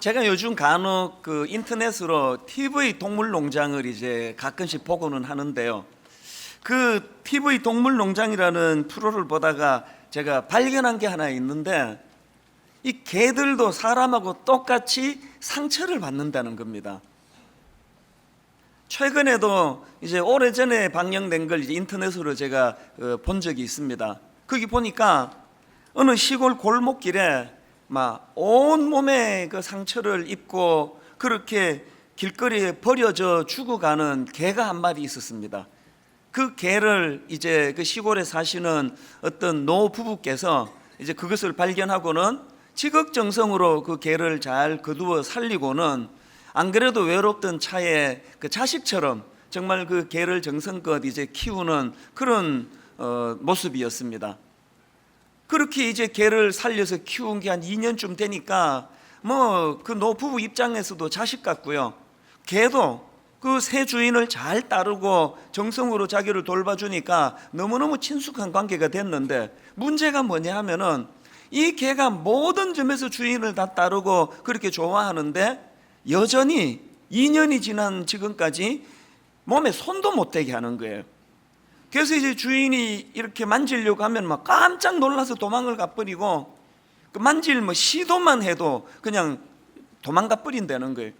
제가 요즘 간혹 그 인터넷으로 TV 동물농장을 이제 가끔씩 보고는 하는데요. 그 TV 동물농장이라는 프로를 보다가 제가 발견한 게 하나 있는데, 이 개들도 사람하고 똑같이 상처를 받는다는 겁니다. 최근에도 이제 오래전에 방영된 걸 이제 인터넷으로 제가 본 적이 있습니다. 거기 보니까 어느 시골 골목길에 막 온몸에 그 상처를 입고 그렇게 길거리에 버려져 죽어가는 개가 한 마리 있었습니다. 그 개를 이제 그 시골에 사시는 어떤 노 부부께서 이제 그것을 발견하고는 지극정성으로 그 개를 잘 거두어 살리고는, 안 그래도 외롭던 차에 그 자식처럼 정말 그 개를 정성껏 이제 키우는 그런 모습이었습니다. 그렇게 이제 개를 살려서 키운 게 한 2년쯤 되니까 뭐 그 노부부 입장에서도 자식 같고요, 개도 그 새 주인을 잘 따르고 정성으로 자기를 돌봐주니까 너무너무 친숙한 관계가 됐는데, 문제가 뭐냐 하면은 이 개가 모든 점에서 주인을 다 따르고 그렇게 좋아하는데 여전히 2년이 지난 지금까지 몸에 손도 못 대게 하는 거예요. 그래서 이제 주인이 이렇게 만지려고 하면 막 깜짝 놀라서 도망을 가버리고, 그 만질 뭐 시도만 해도 그냥 도망가 버린다는 거예요.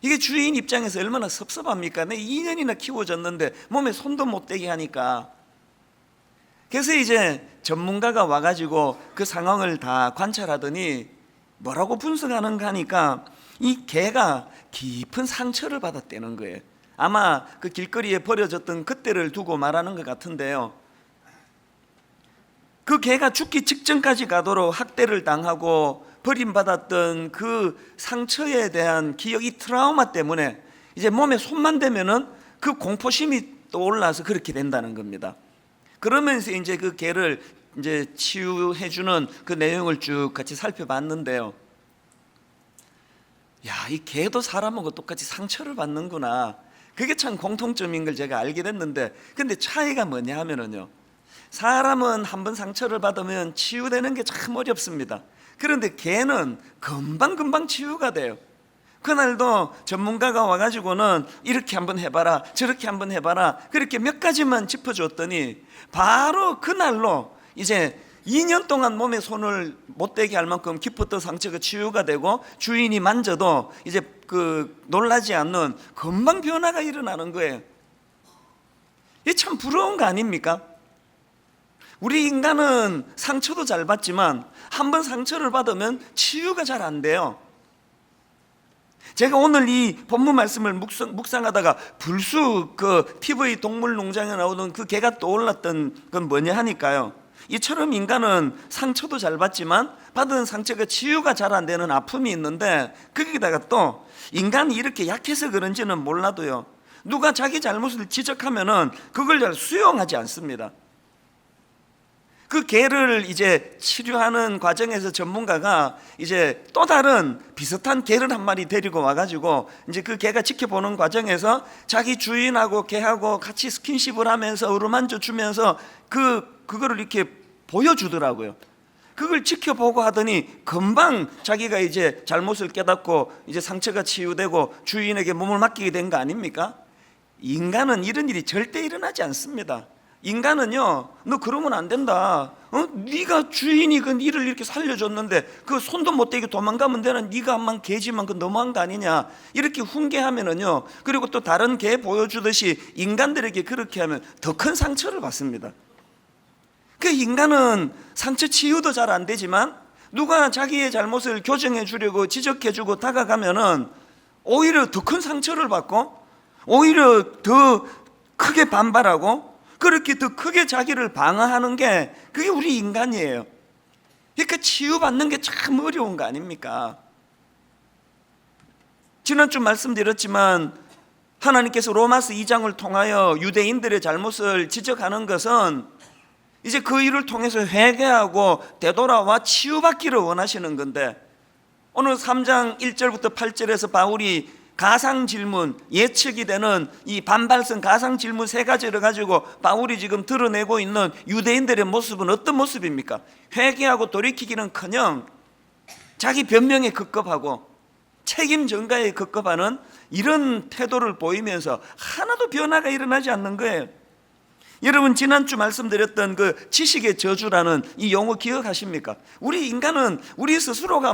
이게 주인 입장에서 얼마나 섭섭합니까? 내 2년이나 키워졌는데 몸에 손도 못 대게 하니까. 그래서 이제 전문가가 와가지고 그 상황을 다 관찰하더니 뭐라고 분석하는가 하니까 이 개가 깊은 상처를 받았다는 거예요. 아마 그 길거리에 버려졌던 그때를 두고 말하는 것 같은데요, 그 개가 죽기 직전까지 가도록 학대를 당하고 버림받았던 그 상처에 대한 기억, 이 트라우마 때문에 이제 몸에 손만 대면은 그 공포심이 떠올라서 그렇게 된다는 겁니다. 그러면서 이제 그 개를 이제 치유해주는 그 내용을 쭉 같이 살펴봤는데요, 야, 이 개도 사람하고 똑같이 상처를 받는구나, 그게 참 공통점인 걸 제가 알게 됐는데, 근데 차이가 뭐냐 하면은요, 사람은 한번 상처를 받으면 치유되는 게 참 어렵습니다. 그런데 개는 금방금방 치유가 돼요. 그날도 전문가가 와가지고는 이렇게 한번 해봐라, 저렇게 한번 해봐라, 그렇게 몇 가지만 짚어줬더니 바로 그날로 이제 2년 동안 몸에 손을 못 대게 할 만큼 깊었던 상처가 치유가 되고, 주인이 만져도 이제 그 놀라지 않는 금방 변화가 일어나는 거예요. 이게 참 부러운 거 아닙니까? 우리 인간은 상처도 잘 받지만 한번 상처를 받으면 치유가 잘 안 돼요. 제가 오늘 이 본문 말씀을 묵상하다가 불쑥 그 TV 동물농장에 나오는 그 개가 떠올랐던 건 뭐냐 하니까요, 이처럼 인간은 상처도 잘 받지만 받은 상처가 치유가 잘 안 되는 아픔이 있는데, 거기다가 또 인간이 이렇게 약해서 그런지는 몰라도요, 누가 자기 잘못을 지적하면은 그걸 잘 수용하지 않습니다. 그 개를 이제 치료하는 과정에서 전문가가 이제 또 다른 비슷한 개를 한 마리 데리고 와가지고 이제 그 개가 지켜보는 과정에서 자기 주인하고 개하고 같이 스킨십을 하면서 어루만져 주면서 그거를 이렇게 보여주더라고요. 그걸 지켜보고 하더니 금방 자기가 이제 잘못을 깨닫고 이제 상처가 치유되고 주인에게 몸을 맡기게 된 거 아닙니까? 인간은 이런 일이 절대 일어나지 않습니다. 인간은요, 너 그러면 안 된다, 네가 주인이 그 일을 이렇게 살려줬는데 그 손도 못 대게 도망가면 되는, 네가 한만 개지만 그 너무한 거 아니냐, 이렇게 훈계하면은요, 그리고 또 다른 개 보여주듯이 인간들에게 그렇게 하면 더 큰 상처를 받습니다. 그 인간은 상처 치유도 잘 안 되지만 누가 자기의 잘못을 교정해 주려고 지적해 주고 다가가면은 오히려 더 큰 상처를 받고 오히려 더 크게 반발하고 그렇게 더 크게 자기를 방어하는 게 그게 우리 인간이에요. 그러니까 치유받는 게 참 어려운 거 아닙니까? 지난주 말씀드렸지만 하나님께서 로마서 2장을 통하여 유대인들의 잘못을 지적하는 것은 이제 그 일을 통해서 회개하고 되돌아와 치유받기를 원하시는 건데, 오늘 3장 1절부터 8절에서 바울이 가상 질문, 예측이 되는 이 반발성 가상 질문 3가지를 가지고 바울이 지금 드러내고 있는 유대인들의 모습은 어떤 모습입니까? 회개하고 돌이키기는커녕 자기 변명에 급급하고 책임 전가에 급급하는 이런 태도를 보이면서 하나도 변화가 일어나지 않는 거예요. 여러분, 지난주 말씀드렸던 그 지식의 저주라는 이 용어 기억하십니까? 우리 인간은 우리 스스로가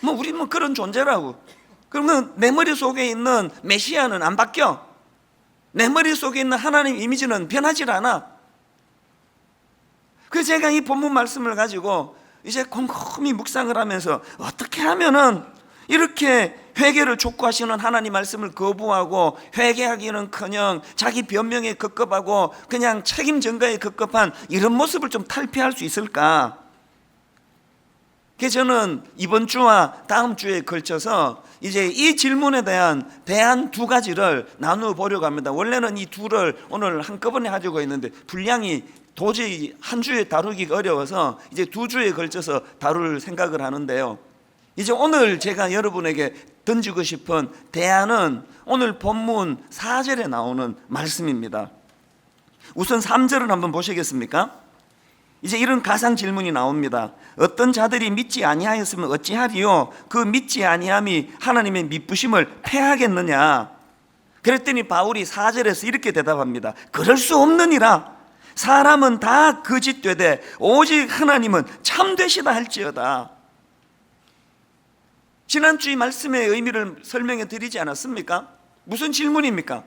우리 그런 존재라고. 그러면 내 머릿속에 있는 메시아는 안 바뀌어. 내 머릿속에 있는 하나님 이미지는 변하질 않아. 그래서 제가 이 본문 말씀을 가지고 이제 곰곰이 묵상을 하면서 어떻게 하면은 이렇게 회개를 촉구하시는 하나님 말씀을 거부하고 회개하기는커녕 자기 변명에 급급하고 그냥 책임 전가에 급급한 이런 모습을 좀 탈피할 수 있을까? 그래서 저는 이번 주와 다음 주에 걸쳐서 이제 이 질문에 대한 대안 두 가지를 나누어 보려고 합니다. 원래는 이 둘을 오늘 한꺼번에 하려고 했는데 분량이 도저히 한 주에 다루기가 어려워서 이제 두 주에 걸쳐서 다룰 생각을 하는데요. 이제 오늘 제가 여러분에게 던지고 싶은 대안은 오늘 본문 4절에 나오는 말씀입니다. 우선 3절을 한번 보시겠습니까? 이제 이런 가상 질문이 나옵니다. 어떤 자들이 믿지 아니하였으면 어찌하리요? 그 믿지 아니함이 하나님의 미쁘심을 패하겠느냐? 그랬더니 바울이 4절에서 이렇게 대답합니다. 그럴 수 없느니라. 사람은 다 거짓되되 오직 하나님은 참되시다 할지어다. 지난주 이 말씀의 의미를 설명해 드리지 않았습니까? 무슨 질문입니까?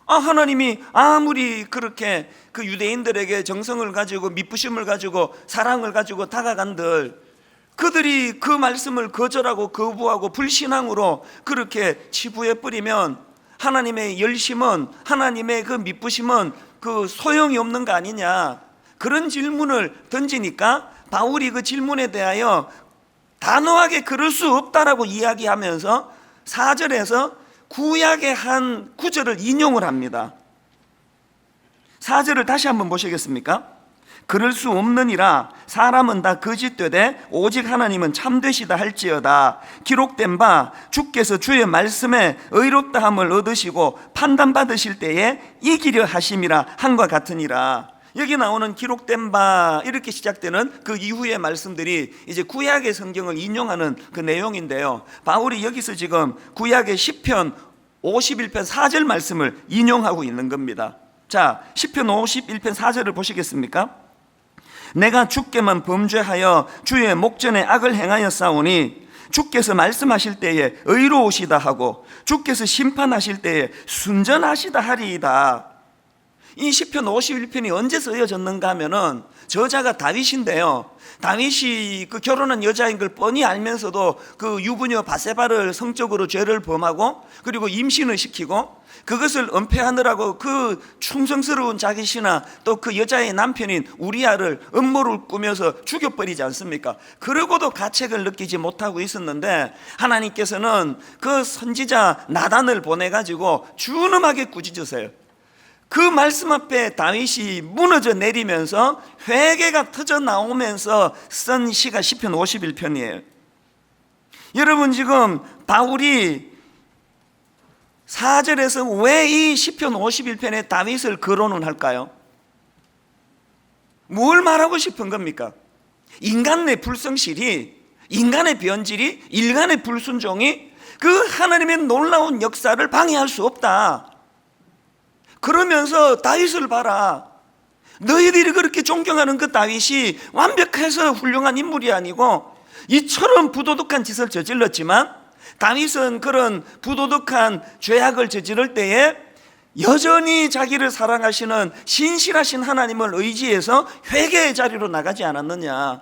하나님이 아무리 그렇게 그 유대인들에게 정성을 가지고 미쁘심을 가지고 사랑을 가지고 다가간들 그들이 그 말씀을 거절하고 거부하고 불신앙으로 그렇게 치부해 버리면 하나님의 열심은, 하나님의 그 미쁘심은 그 소용이 없는 거 아니냐, 그런 질문을 던지니까 바울이 그 질문에 대하여 단호하게 그럴 수 없다라고 이야기하면서 4절에서 구약의 한 구절을 인용을 합니다. 4절을 다시 한번 보시겠습니까? 그럴 수 없느니라. 사람은 다 거짓되되 오직 하나님은 참되시다 할지어다. 기록된 바 주께서 주의 말씀에 의롭다함을 얻으시고 판단받으실 때에 이기려 하심이라 한과 같으니라. 여기 나오는 기록된 바 이렇게 시작되는 그 이후의 말씀들이 이제 구약의 성경을 인용하는 그 내용인데요. 바울이 여기서 지금 구약의 시편 51편 4절 말씀을 인용하고 있는 겁니다. 자, 시편 51편 4절을 보시겠습니까? 내가 주께만 범죄하여 주의 목전에 악을 행하였사오니 주께서 말씀하실 때에 의로우시다 하고 주께서 심판하실 때에 순전하시다 하리이다. 이 시편 51편이 언제 쓰여졌는가 하면은 저자가 다윗인데요. 다윗이 그 결혼한 여자인 걸 뻔히 알면서도 그 유부녀 바세바를 성적으로 죄를 범하고 그리고 임신을 시키고 그것을 은폐하느라고 그 충성스러운 자기 신하 또 그 여자의 남편인 우리아를 음모를 꾸며서 죽여버리지 않습니까? 그러고도 가책을 느끼지 못하고 있었는데 하나님께서는 그 선지자 나단을 보내가지고 준엄하게 꾸짖으세요. 그 말씀 앞에 다윗이 무너져 내리면서 회개가 터져 나오면서 쓴 시가 시편 51편이에요. 여러분, 지금 바울이 4절에서 왜 이 시편 51편에 다윗을 거론을 할까요? 뭘 말하고 싶은 겁니까? 인간의 불성실이, 인간의 변질이, 인간의 불순종이 그 하나님의 놀라운 역사를 방해할 수 없다. 그러면서 다윗을 봐라. 너희들이 그렇게 존경하는 그 다윗이 완벽해서 훌륭한 인물이 아니고 이처럼 부도덕한 짓을 저질렀지만 다윗은 그런 부도덕한 죄악을 저지를 때에 여전히 자기를 사랑하시는 신실하신 하나님을 의지해서 회개의 자리로 나가지 않았느냐.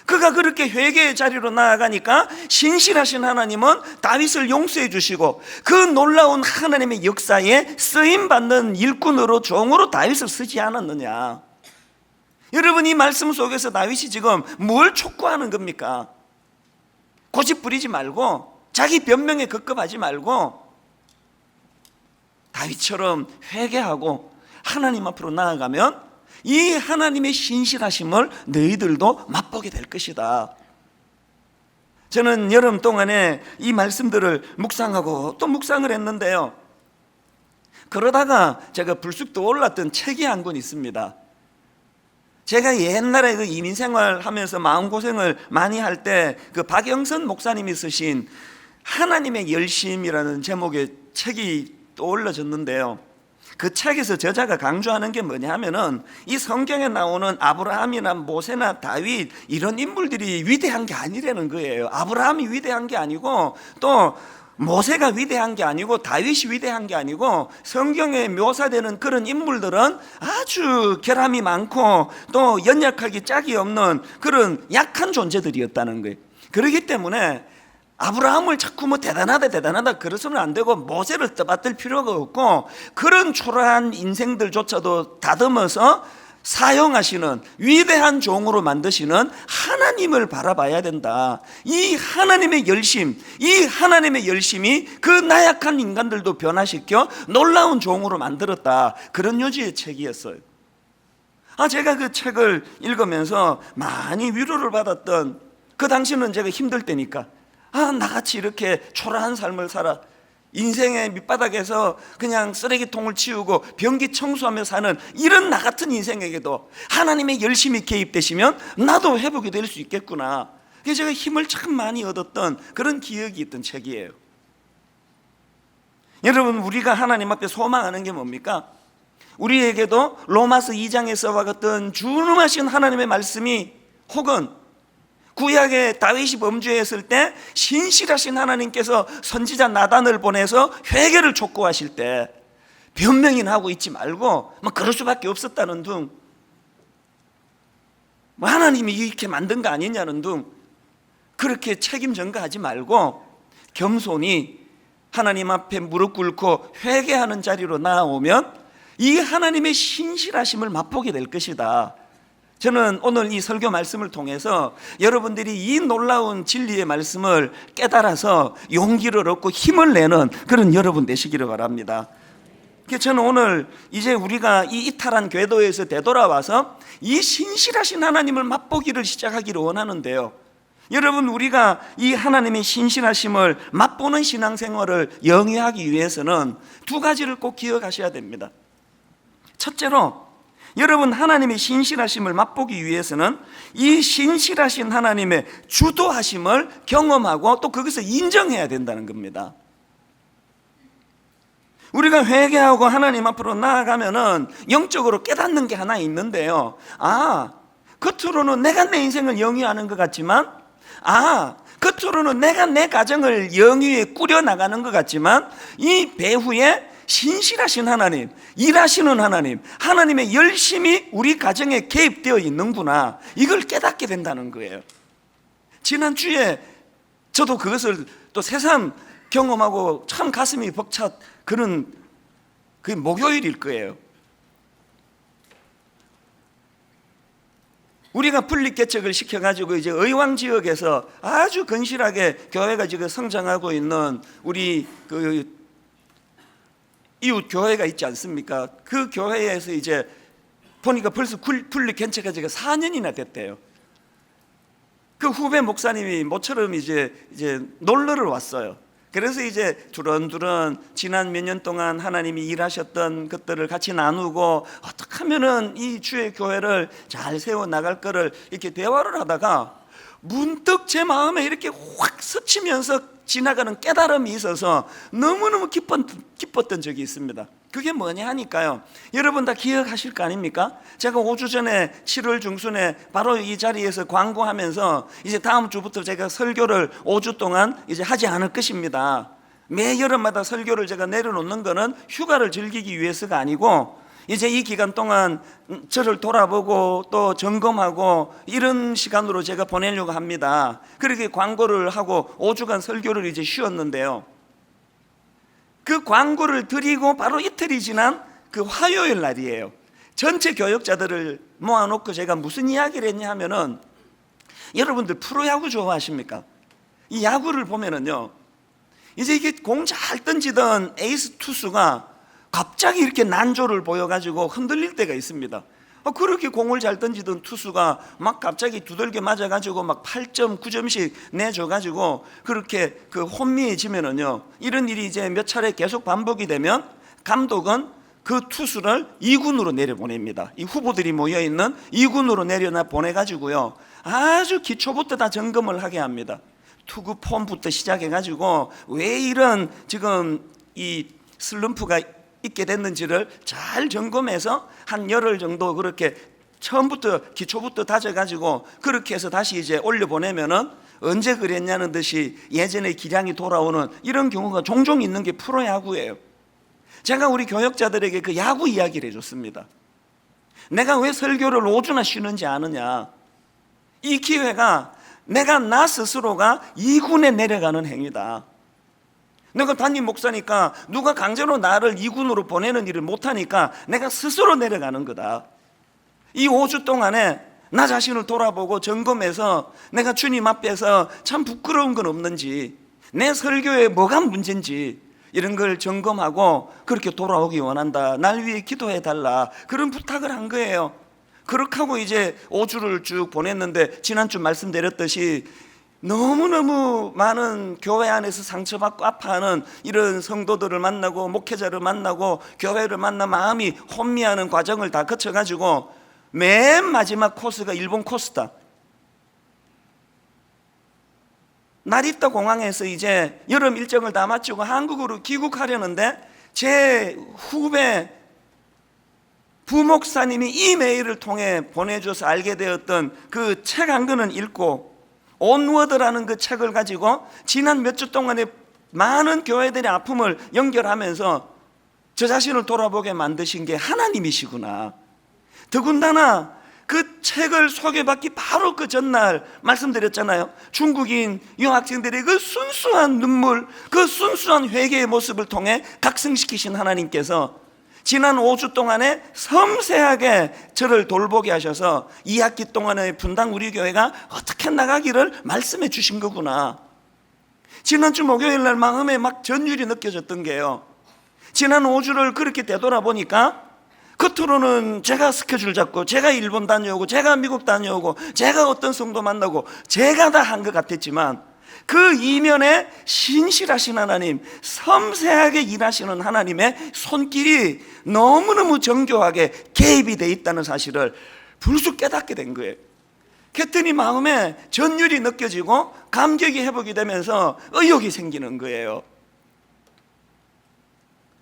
그가 그렇게 회개의 자리로 나아가니까 신실하신 하나님은 다윗을 용서해 주시고 그 놀라운 하나님의 역사에 쓰임받는 일꾼으로 종으로 다윗을 쓰지 않았느냐. 여러분, 이 말씀 속에서 다윗이 지금 뭘 촉구하는 겁니까? 고집 부리지 말고 자기 변명에 급급하지 말고 다윗처럼 회개하고 하나님 앞으로 나아가면 이 하나님의 신실하심을 너희들도 맛보게 될 것이다. 저는 여름 동안에 이 말씀들을 묵상하고 또 묵상을 했는데요. 그러다가 제가 불쑥 떠올랐던 책이 한 권 있습니다. 제가 옛날에 그 이민생활 하면서 마음고생을 많이 할 때 그 박영선 목사님이 쓰신 하나님의 열심이라는 제목의 책이 떠올라졌는데요, 그 책에서 저자가 강조하는 게 뭐냐 하면은 이 성경에 나오는 아브라함이나 모세나 다윗 이런 인물들이 위대한 게 아니라는 거예요. 아브라함이 위대한 게 아니고 또 모세가 위대한 게 아니고 다윗이 위대한 게 아니고 성경에 묘사되는 그런 인물들은 아주 결함이 많고 또 연약하기 짝이 없는 그런 약한 존재들이었다는 거예요. 그렇기 때문에 아브라함을 자꾸 뭐 대단하다 그래서는 안 되고, 모세를 떠받들 필요가 없고, 그런 초라한 인생들조차도 다듬어서 사용하시는 위대한 종으로 만드시는 하나님을 바라봐야 된다. 이 하나님의 열심, 이 하나님의 열심이 그 나약한 인간들도 변화시켜 놀라운 종으로 만들었다. 그런 요지의 책이었어요. 제가 그 책을 읽으면서 많이 위로를 받았던, 그 당시는 제가 힘들 때니까 나같이 이렇게 초라한 삶을 살아, 인생의 밑바닥에서 그냥 쓰레기통을 치우고 변기 청소하며 사는 이런 나 같은 인생에게도 하나님의 열심이 개입되시면 나도 회복이 될 수 있겠구나. 그래서 제가 힘을 참 많이 얻었던 그런 기억이 있던 책이에요. 여러분, 우리가 하나님 앞에 소망하는 게 뭡니까? 우리에게도 로마서 2장에서와 같은 준엄하신 하나님의 말씀이, 혹은 구약의 다윗이 범죄했을 때 신실하신 하나님께서 선지자 나단을 보내서 회개를 촉구하실 때 변명이나 하고 있지 말고 그럴 수밖에 없었다는 둥, 하나님이 이렇게 만든 거 아니냐는 둥, 그렇게 책임 전가하지 말고 겸손히 하나님 앞에 무릎 꿇고 회개하는 자리로 나아오면 이 하나님의 신실하심을 맛보게 될 것이다. 저는 오늘 이 설교 말씀을 통해서 여러분들이 이 놀라운 진리의 말씀을 깨달아서 용기를 얻고 힘을 내는 그런 여러분 되시기를 바랍니다. 저는 오늘 이제 우리가 이 이탈한 궤도에서 되돌아와서 이 신실하신 하나님을 맛보기를 시작하기를 원하는데요, 여러분, 우리가 이 하나님의 신실하심을 맛보는 신앙생활을 영위하기 위해서는 두 가지를 꼭 기억하셔야 됩니다. 첫째로, 여러분, 하나님의 신실하심을 맛보기 위해서는 이 신실하신 하나님의 주도하심을 경험하고 또 그것을 인정해야 된다는 겁니다. 우리가 회개하고 하나님 앞으로 나아가면은 영적으로 깨닫는 게 하나 있는데요, 겉으로는 내가 내 인생을 영위하는 것 같지만, 겉으로는 내가 내 가정을 영위에 꾸려나가는 것 같지만, 이 배후에 신실하신 하나님, 일하시는 하나님, 하나님의 열심이 우리 가정에 개입되어 있는구나, 이걸 깨닫게 된다는 거예요. 지난주에 저도 그것을 또 새삼 경험하고 참 가슴이 벅찬 그런 그 목요일일 거예요. 우리가 분립개척을 시켜가지고 이제 의왕 지역에서 아주 건실하게 교회가 지금 성장하고 있는 우리 그 이웃 교회가 있지 않습니까? 그 교회에서 이제 보니까 벌써 분립 개척한 지가 4년이나 됐대요. 그 후배 목사님이 모처럼 이제 놀러를 왔어요. 그래서 이제 두런두런 지난 몇 년 동안 하나님이 일하셨던 것들을 같이 나누고 어떻게 하면은 이 주의 교회를 잘 세워 나갈 거를 이렇게 대화를 하다가 문득 제 마음에 이렇게 확 스치면서 지나가는 깨달음이 있어서 너무너무 기뻤던 적이 있습니다. 그게 뭐냐 하니까요, 여러분 다 기억하실 거 아닙니까? 제가 5주 전에 7월 중순에 바로 이 자리에서 광고하면서 이제 다음 주부터 제가 설교를 5주 동안 이제 하지 않을 것입니다. 매 여름마다 설교를 제가 내려놓는 거는 휴가를 즐기기 위해서가 아니고, 이제 이 기간 동안 저를 돌아보고 또 점검하고 이런 시간으로 제가 보내려고 합니다. 그렇게 광고를 하고 5주간 설교를 이제 쉬었는데요, 그 광고를 드리고 바로 이틀이 지난 그 화요일 날이에요. 전체 교역자들을 모아놓고 제가 무슨 이야기를 했냐 하면은, 여러분들 프로야구 좋아하십니까? 이 야구를 보면은요, 이제 이게 공 잘 던지던 에이스 투수가 갑자기 이렇게 난조를 보여가지고 흔들릴 때가 있습니다. 그렇게 공을 잘 던지던 투수가 막 갑자기 두들겨 맞아가지고 막 8점, 9점씩 내줘가지고 그렇게 그 혼미해지면은요, 이런 일이 이제 몇 차례 계속 반복이 되면 감독은 그 투수를 2군으로 내려보냅니다. 이 후보들이 모여있는 2군으로 내려나 보내가지고요, 아주 기초부터 다 점검을 하게 합니다. 투구 폼부터 시작해가지고 왜 이런 지금 이 슬럼프가 있게 됐는지를 잘 점검해서 한 열흘 정도 그렇게 처음부터 기초부터 다져가지고 그렇게 해서 다시 이제 올려보내면은 언제 그랬냐는 듯이 예전의 기량이 돌아오는 이런 경우가 종종 있는 게 프로야구예요. 제가 우리 교역자들에게 그 야구 이야기를 해줬습니다. 내가 왜 설교를 5주나 쉬는지 아느냐? 이 기회가 내가 나 스스로가 2군에 내려가는 행위다. 내가 담임 목사니까 누가 강제로 나를 2군으로 보내는 일을 못하니까 내가 스스로 내려가는 거다. 이 5주 동안에 나 자신을 돌아보고 점검해서 내가 주님 앞에서 참 부끄러운 건 없는지, 내 설교에 뭐가 문제인지 이런 걸 점검하고 그렇게 돌아오기 원한다. 날 위해 기도해 달라. 그런 부탁을 한 거예요. 그렇게 하고 이제 5주를 쭉 보냈는데 지난주 말씀드렸듯이 너무너무 많은 교회 안에서 상처받고 아파하는 이런 성도들을 만나고 목회자를 만나고 교회를 만나 마음이 혼미하는 과정을 다 거쳐가지고 맨 마지막 코스가 일본 코스다. 나리타 공항에서 이제 여름 일정을 다 마치고 한국으로 귀국하려는데 제 후배 부목사님이 이메일을 통해 보내줘서 알게 되었던 그 책 한 권은 읽고 온워드라는 그 책을 가지고 지난 몇 주 동안에 많은 교회들의 아픔을 연결하면서 저 자신을 돌아보게 만드신 게 하나님이시구나. 더군다나 그 책을 소개받기 바로 그 전날 말씀드렸잖아요. 중국인 유학생들의 그 순수한 눈물, 그 순수한 회개의 모습을 통해 각성시키신 하나님께서 지난 5주 동안에 섬세하게 저를 돌보게 하셔서 2학기 동안의 분당 우리 교회가 어떻게 나가기를 말씀해 주신 거구나. 지난주 목요일 날 마음에 막 전율이 느껴졌던 게요, 지난 5주를 그렇게 되돌아보니까 겉으로는 제가 스케줄 잡고 제가 일본 다녀오고 제가 미국 다녀오고 제가 어떤 성도 만나고 제가 다 한 것 같았지만 그 이면에 신실하신 하나님, 섬세하게 일하시는 하나님의 손길이 너무너무 정교하게 개입이 돼 있다는 사실을 불쑥 깨닫게 된 거예요. 그랬더니 마음에 전율이 느껴지고 감격이 회복이 되면서 의욕이 생기는 거예요.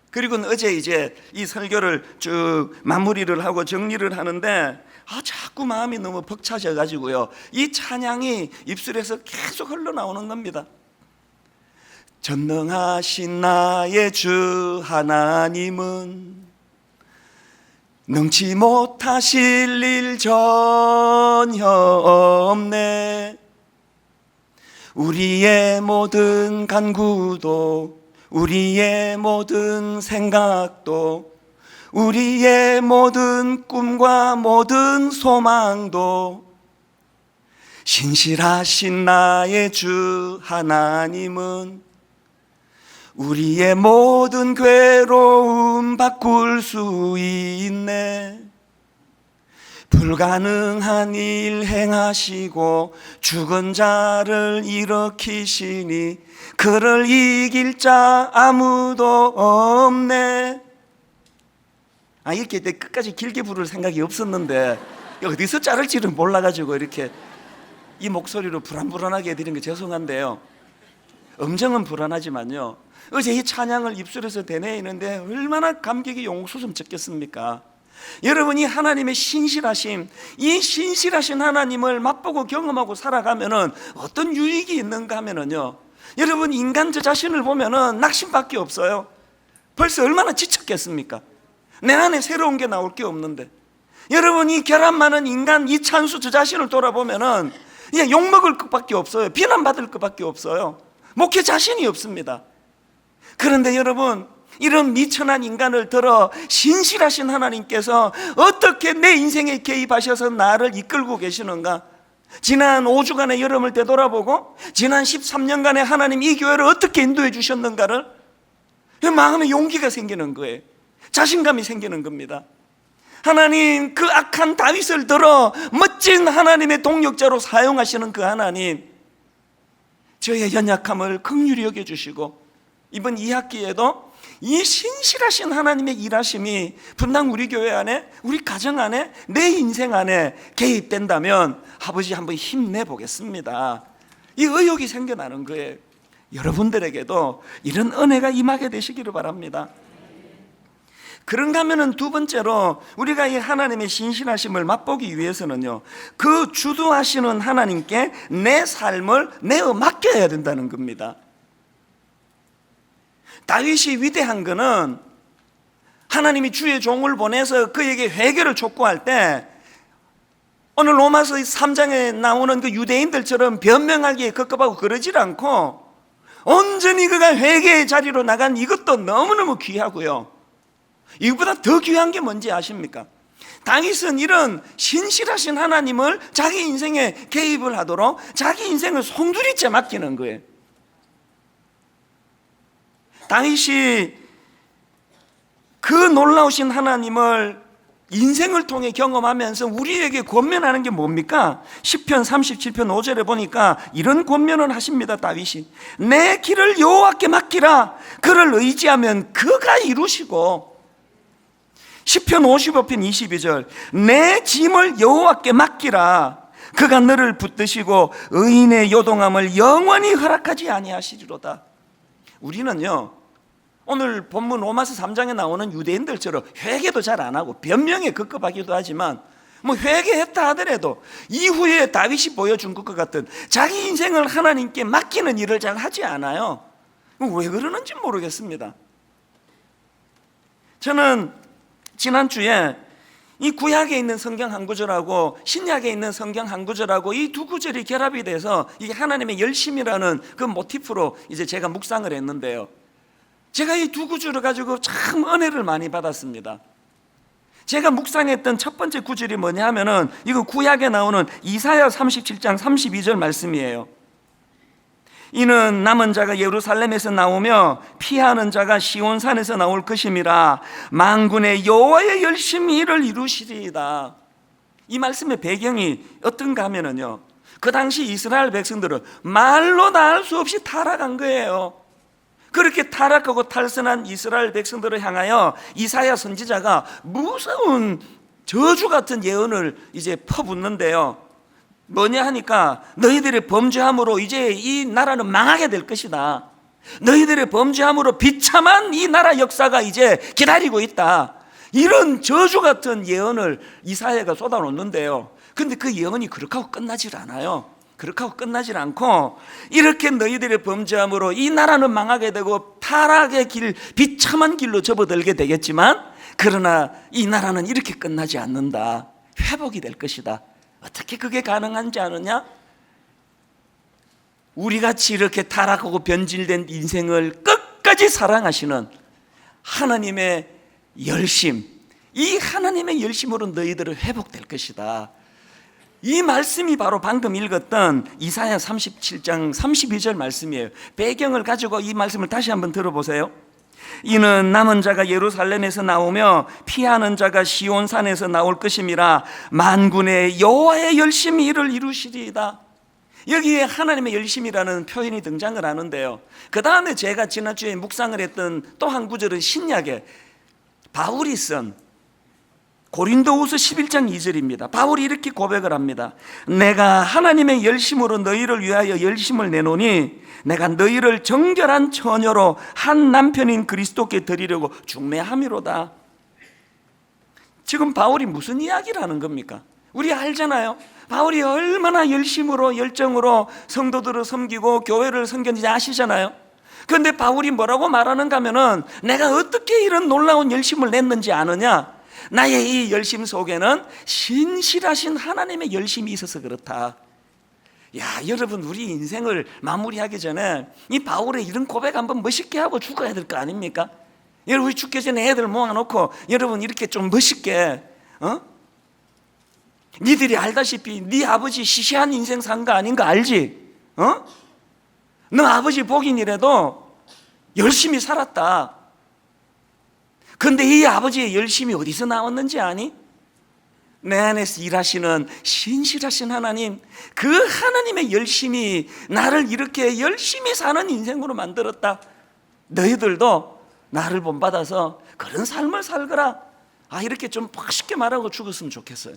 그리고 어제 이제 이 설교를 쭉 마무리를 하고 정리를 하는데 자꾸 마음이 너무 벅차져 가지고요, 이 찬양이 입술에서 계속 흘러나오는 겁니다. 전능하신 나의 주 하나님은 능치 못하실 일 전혀 없네. 우리의 모든 간구도, 우리의 모든 생각도, 우리의 모든 꿈과 모든 소망도 신실하신 나의 주 하나님은 우리의 모든 괴로움 바꿀 수 있네. 불가능한 일 행하시고 죽은 자를 일으키시니 그를 이길 자 아무도 없네. 이렇게 끝까지 길게 부를 생각이 없었는데 어디서 자를지를 몰라가지고 이렇게 이 목소리로 불안불안하게 해드린 게 죄송한데요, 음정은 불안하지만요, 어제 이 찬양을 입술에서 되뇌이는데 얼마나 감격이 용솟음쳤겠습니까? 여러분이 하나님의 신실하심, 이 신실하신 하나님을 맛보고 경험하고 살아가면은 어떤 유익이 있는가 하면은요, 여러분 인간 저 자신을 보면은 낙심밖에 없어요. 벌써 얼마나 지쳤겠습니까? 내 안에 새로운 게 나올 게 없는데. 여러분 이 결함 많은 인간 이 찬수 저 자신을 돌아보면은 그냥 욕먹을 것밖에 없어요. 비난받을 것밖에 없어요. 목회 자신이 없습니다. 그런데 여러분, 이런 미천한 인간을 들어 신실하신 하나님께서 어떻게 내 인생에 개입하셔서 나를 이끌고 계시는가? 지난 5주간의 여름을 되돌아보고 지난 13년간의 하나님 이 교회를 어떻게 인도해 주셨는가를 마음에 용기가 생기는 거예요. 자신감이 생기는 겁니다. 하나님, 그 악한 다윗을 들어 멋진 하나님의 동력자로 사용하시는 그 하나님, 저의 연약함을 긍휼히 여겨주시고 이번 2학기에도 이 신실하신 하나님의 일하심이 분당 우리 교회 안에, 우리 가정 안에, 내 인생 안에 개입된다면 아버지 한번 힘내보겠습니다. 이 의욕이 생겨나는 거예요. 여러분들에게도 이런 은혜가 임하게 되시기를 바랍니다. 그런가 하면은 두 번째로 우리가 이 하나님의 신실하심을 맛보기 위해서는요, 그 주도하시는 하나님께 내 삶을 내어 맡겨야 된다는 겁니다. 다윗이 위대한 거는 하나님이 주의 종을 보내서 그에게 회개를 촉구할 때 오늘 로마서 3장에 나오는 그 유대인들처럼 변명하기에 급급하고 그러질 않고 온전히 그가 회개의 자리로 나간 이것도 너무너무 귀하고요, 이것보다 더 귀한 게 뭔지 아십니까? 다윗은 이런 신실하신 하나님을 자기 인생에 개입을 하도록 자기 인생을 송두리째 맡기는 거예요. 다윗이 그 놀라우신 하나님을 인생을 통해 경험하면서 우리에게 권면하는 게 뭡니까? 시편 37편 5절에 보니까 이런 권면을 하십니다. 다윗이 내 길을 여호와께 맡기라. 그를 의지하면 그가 이루시고, 시편 55편 22절 내 짐을 여호와께 맡기라. 그가 너를 붙드시고 의인의 요동함을 영원히 허락하지 아니하시리로다. 우리는요, 오늘 본문 로마서 3장에 나오는 유대인들처럼 회개도 잘 안 하고 변명에 급급하기도 하지만 뭐 회개했다 하더라도 이후에 다윗이 보여준 것과 같은 자기 인생을 하나님께 맡기는 일을 잘 하지 않아요. 왜 그러는지 모르겠습니다. 저는 지난주에 이 구약에 있는 성경 한 구절하고 신약에 있는 성경 한 구절하고 이 두 구절이 결합이 돼서 이게 하나님의 열심이라는 그 모티프로 이제 제가 묵상을 했는데요, 제가 이 두 구절을 가지고 참 은혜를 많이 받았습니다. 제가 묵상했던 첫 번째 구절이 뭐냐 하면은 이거 구약에 나오는 이사야 37장 32절 말씀이에요. 이는 남은 자가 예루살렘에서 나오며 피하는 자가 시온산에서 나올 것임이라. 만군의 여호와의 열심히 이를 이루시리이다. 이 말씀의 배경이 어떤가 하면은요, 그 당시 이스라엘 백성들은 말로 다 할 수 없이 타락한 거예요. 그렇게 타락하고 탈선한 이스라엘 백성들을 향하여 이사야 선지자가 무서운 저주 같은 예언을 이제 퍼붓는데요, 뭐냐 하니까 너희들의 범죄함으로 이제 이 나라는 망하게 될 것이다. 너희들의 범죄함으로 비참한 이 나라 역사가 이제 기다리고 있다. 이런 저주 같은 예언을 이사야가 쏟아놓는데요, 근데 그 예언이 그렇게 하고 끝나질 않아요. 그렇게 하고 끝나질 않고 이렇게 너희들의 범죄함으로 이 나라는 망하게 되고 타락의 길, 비참한 길로 접어들게 되겠지만 그러나 이 나라는 이렇게 끝나지 않는다. 회복이 될 것이다. 어떻게 그게 가능한지 아느냐? 우리같이 이렇게 타락하고 변질된 인생을 끝까지 사랑하시는 하나님의 열심, 이 하나님의 열심으로 너희들은 회복될 것이다. 이 말씀이 바로 방금 읽었던 이사야 37장 32절 말씀이에요. 배경을 가지고 이 말씀을 다시 한번 들어보세요. 이는 남은 자가 예루살렘에서 나오며 피하는 자가 시온산에서 나올 것임이라. 만군의 여호와의 열심히 이를 이루시리이다. 여기에 하나님의 열심이라는 표현이 등장을 하는데요, 그 다음에 제가 지난주에 묵상을 했던 또 한 구절은 신약에 바울이 쓴 고린도후서 11장 2절입니다. 바울이 이렇게 고백을 합니다. 내가 하나님의 열심으로 너희를 위하여 열심을 내노니 내가 너희를 정결한 처녀로 한 남편인 그리스도께 드리려고 중매함이로다. 지금 바울이 무슨 이야기를 하는 겁니까? 우리 알잖아요. 바울이 얼마나 열심으로 열정으로 성도들을 섬기고 교회를 섬겼는지 아시잖아요. 그런데 바울이 뭐라고 말하는가 하면은 내가 어떻게 이런 놀라운 열심을 냈는지 아느냐? 나의 이 열심 속에는 신실하신 하나님의 열심이 있어서 그렇다. 야, 여러분, 우리 인생을 마무리하기 전에 이 바울의 이런 고백 한번 멋있게 하고 죽어야 될 거 아닙니까? 여러분, 우리 죽기 전에 애들 모아놓고 여러분 이렇게 좀 멋있게, 니들이 알다시피 네 아버지 시시한 인생 산 거 아닌 거 알지? 너 아버지 복인이라도 열심히 살았다. 그런데 이 아버지의 열심이 어디서 나왔는지 아니? 내 안에서 일하시는 신실하신 하나님, 그 하나님의 열심이 나를 이렇게 열심히 사는 인생으로 만들었다. 너희들도 나를 본받아서 그런 삶을 살거라. 이렇게 좀 멋있게 말하고 죽었으면 좋겠어요.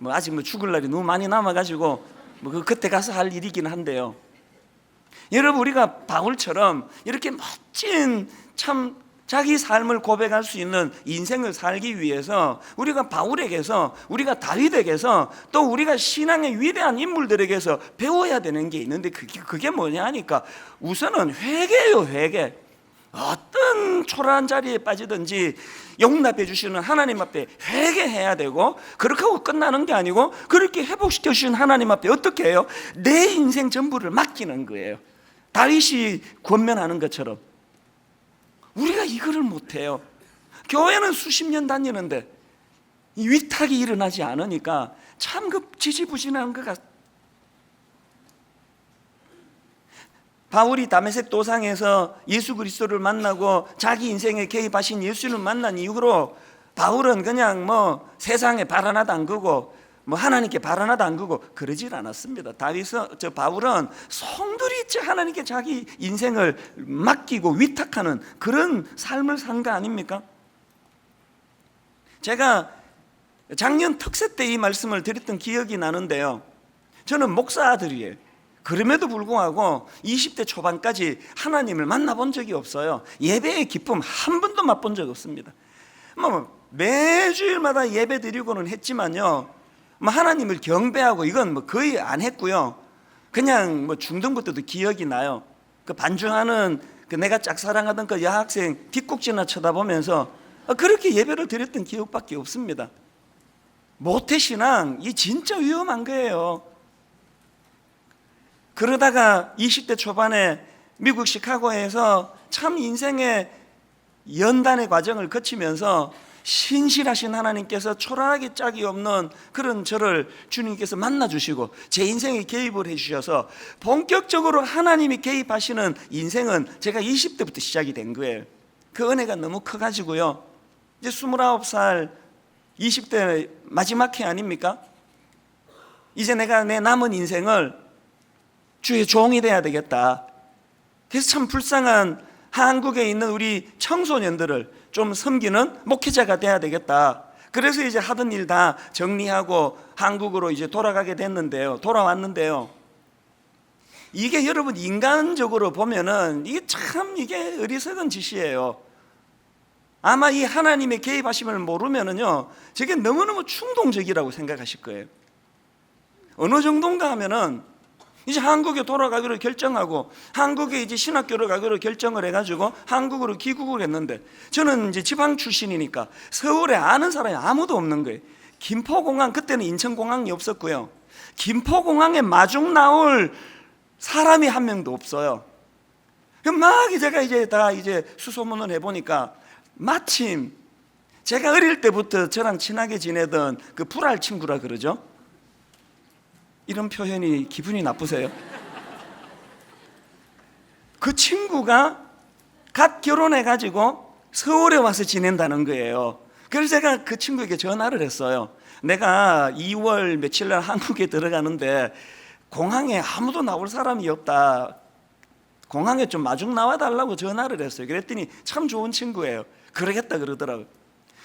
아직 죽을 날이 너무 많이 남아가지고 뭐 그때 가서 할 일이긴 한데요. 여러분, 우리가 바울처럼 이렇게 멋진 참 자기 삶을 고백할 수 있는 인생을 살기 위해서 우리가 바울에게서, 우리가 다윗에게서, 또 우리가 신앙의 위대한 인물들에게서 배워야 되는 게 있는데 그게 뭐냐 하니까 우선은 회개예요. 회개. 어떤 초라한 자리에 빠지든지 용납해 주시는 하나님 앞에 회개해야 되고, 그렇게 하고 끝나는 게 아니고 그렇게 회복시켜 주신 하나님 앞에 어떻게 해요? 내 인생 전부를 맡기는 거예요. 다윗이 권면하는 것처럼. 우리가 이거를 못해요. 교회는 수십 년 다니는데 이 위탁이 일어나지 않으니까 참 그 지지부진한 것 같아요. 바울이 다메섹 도상에서 예수 그리스도를 만나고 자기 인생에 개입하신 예수를 만난 이후로 바울은 그냥 뭐 세상에 발 하나도 안 끄고 뭐 하나님께 발 하나도 안 끄고 그러질 않았습니다. 바울은 성도리째 하나님께 자기 인생을 맡기고 위탁하는 그런 삶을 산 거 아닙니까? 제가 작년 특세 때 이 말씀을 드렸던 기억이 나는데요, 저는 목사 아들이에요. 그럼에도 불구하고 20대 초반까지 하나님을 만나본 적이 없어요. 예배의 기쁨 한 번도 맛본 적 없습니다. 뭐 매주일마다 예배 드리고는 했지만요, 뭐 하나님을 경배하고 이건 뭐 거의 안 했고요. 그냥 뭐 중등부터도 기억이 나요. 그 반주하는 그 내가 짝사랑하던 그 여학생 뒷꼭지나 쳐다보면서 그렇게 예배를 드렸던 기억밖에 없습니다. 모태신앙, 이 진짜 위험한 거예요. 그러다가 20대 초반에 미국 시카고에서 참 인생의 연단의 과정을 거치면서 신실하신 하나님께서 초라하게 짝이 없는 그런 저를 주님께서 만나주시고 제 인생에 개입을 해주셔서 본격적으로 하나님이 개입하시는 인생은 제가 20대부터 시작이 된 거예요. 그 은혜가 너무 커가지고요, 이제 29살 20대 마지막 해 아닙니까? 이제 내가 내 남은 인생을 주의 종이 돼야 되겠다. 그래서 참 불쌍한 한국에 있는 우리 청소년들을 좀 섬기는 목회자가 돼야 되겠다. 그래서 이제 하던 일 다 정리하고 한국으로 이제 돌아왔는데요. 이게 여러분 인간적으로 보면은 이게 어리석은 짓이에요. 아마 이 하나님의 개입하심을 모르면은요, 저게 너무너무 충동적이라고 생각하실 거예요. 어느 정도인가 하면은 이제 한국에 돌아가기로 결정하고 한국에 이제 신학교를 가기로 결정을 해가지고 한국으로 귀국을 했는데, 저는 이제 지방 출신이니까 서울에 아는 사람이 아무도 없는 거예요. 김포공항, 그때는 인천공항이 없었고요, 김포공항에 마중 나올 사람이 한 명도 없어요. 막 제가 이제 수소문을 해보니까 마침 제가 어릴 때부터 저랑 친하게 지내던 그 불알 친구라 그러죠. 이런 표현이 기분이 나쁘세요? 그 친구가 갓 결혼해가지고 서울에 와서 지낸다는 거예요. 그래서 제가 그 친구에게 전화를 했어요. 내가 2월 며칠 날 한국에 들어가는데 공항에 아무도 나올 사람이 없다. 공항에 좀 마중 나와달라고 전화를 했어요. 그랬더니 참 좋은 친구예요. 그러겠다 그러더라고요.